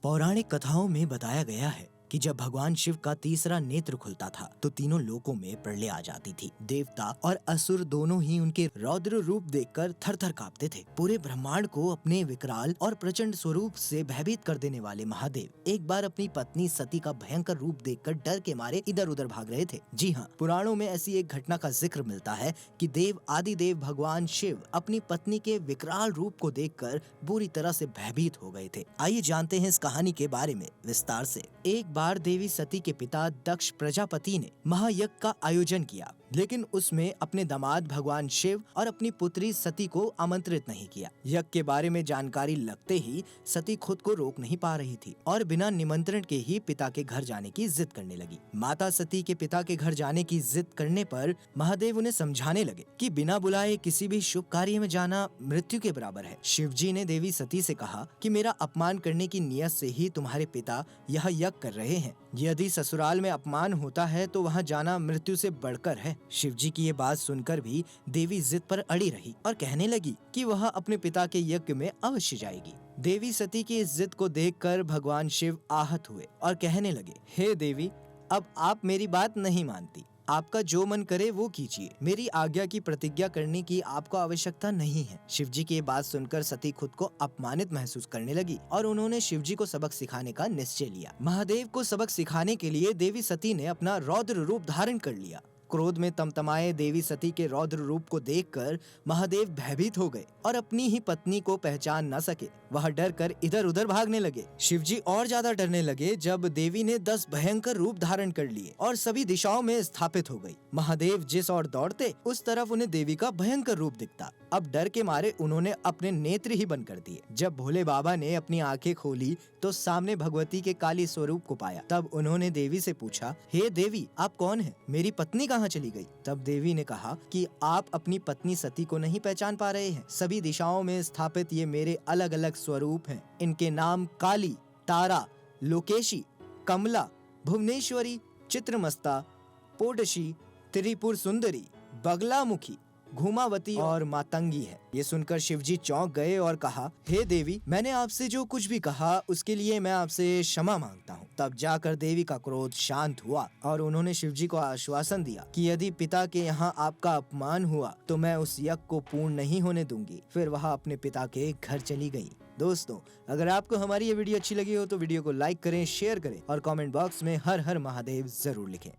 पौराणिक कथाओं में बताया गया है कि जब भगवान शिव का तीसरा नेत्र खुलता था तो तीनों लोकों में प्रलय आ जाती थी। देवता और असुर दोनों ही उनके रौद्र रूप देखकर थर-थर कांपते थे। पूरे ब्रह्मांड को अपने विकराल और प्रचंड स्वरूप से भयभीत कर देने वाले महादेव एक बार अपनी पत्नी सती का भयंकर रूप देखकर डर के मारे इधर उधर भाग रहे थे। जी हाँ, पुराणों में ऐसी एक घटना का जिक्र मिलता है कि देव आदिदेव भगवान शिव अपनी पत्नी के विकराल रूप को देखकर बुरी तरह से भयभीत हो गए थे। आइए जानते हैं इस कहानी के बारे में विस्तार से। एक बार देवी सती के पिता दक्ष प्रजापति ने महायज्ञ का आयोजन किया, लेकिन उसमें अपने दामाद भगवान शिव और अपनी पुत्री सती को आमंत्रित नहीं किया। यज्ञ के बारे में जानकारी लगते ही सती खुद को रोक नहीं पा रही थी और बिना निमंत्रण के ही पिता के घर जाने की जिद करने लगी। माता सती के पिता के घर जाने की जिद करने पर महादेव उन्हें समझाने लगे कि बिना बुलाए किसी भी शुभ कार्य में जाना मृत्यु के बराबर है। शिव जी ने देवी सती से कहा कि मेरा अपमान करने की नियत से ही तुम्हारे पिता यह यज्ञ कर रहे हैं। यदि ससुराल में अपमान होता है तो वहाँ जाना मृत्यु से बढ़कर है। शिव जी की ये बात सुनकर भी देवी जिद पर अड़ी रही और कहने लगी कि वह अपने पिता के यज्ञ में अवश्य जाएगी। देवी सती की इस जिद को देखकर भगवान शिव आहत हुए और कहने लगे, हे देवी, अब आप मेरी बात नहीं मानती। आपका जो मन करे वो कीजिए। मेरी आज्ञा की प्रतिज्ञा करने की आपको आवश्यकता नहीं है। शिव जी की ये बात सुनकर सती खुद को अपमानित महसूस करने लगी और उन्होंने शिव जी को सबक सिखाने का निश्चय लिया। महादेव को सबक सिखाने के लिए देवी सती ने अपना रौद्र रूप धारण कर लिया। क्रोध में तमतमाए देवी सती के रौद्र रूप को देखकर महादेव भयभीत हो गए और अपनी ही पत्नी को पहचान न सके। वह डर कर इधर उधर भागने लगे। शिवजी और ज्यादा डरने लगे जब देवी ने 10 भयंकर रूप धारण कर लिए और सभी दिशाओं में स्थापित हो गई। महादेव जिस ओर दौड़ते उस तरफ उन्हें देवी का भयंकर रूप दिखता। अब डर के मारे उन्होंने अपने नेत्र ही बंद कर दिए। जब भोले बाबा ने अपनी आंखें खोली तो सामने भगवती के काली स्वरूप को पाया। तब उन्होंने देवी से पूछा, हे देवी, आप कौन हैं? मेरी पत्नी कहाँ चली गई? तब देवी ने कहा कि आप अपनी पत्नी सती को नहीं पहचान पा रहे हैं। सभी दिशाओं में स्थापित ये मेरे अलग अलग स्वरूप हैं। इनके नाम काली, तारा, लोकेशी, कमला, भुवनेश्वरी, चित्रमस्ता, पोडशी, त्रिपुर सुंदरी, बगलामुखी, घुमावती और मातंगी है। ये सुनकर शिवजी चौंक गए और कहा, हे देवी, मैंने आपसे जो कुछ भी कहा उसके लिए मैं आपसे क्षमा मांगता हूँ। तब जाकर देवी का क्रोध शांत हुआ और उन्होंने शिवजी को आश्वासन दिया कि यदि पिता के यहाँ आपका अपमान हुआ तो मैं उस यज्ञ को पूर्ण नहीं होने दूंगी। फिर वह अपने पिता के घर चली गई। दोस्तों, अगर आपको हमारी ये वीडियो अच्छी लगी हो तो वीडियो को लाइक करें, शेयर करें और कमेंट बॉक्स में हर हर महादेव जरूर लिखें।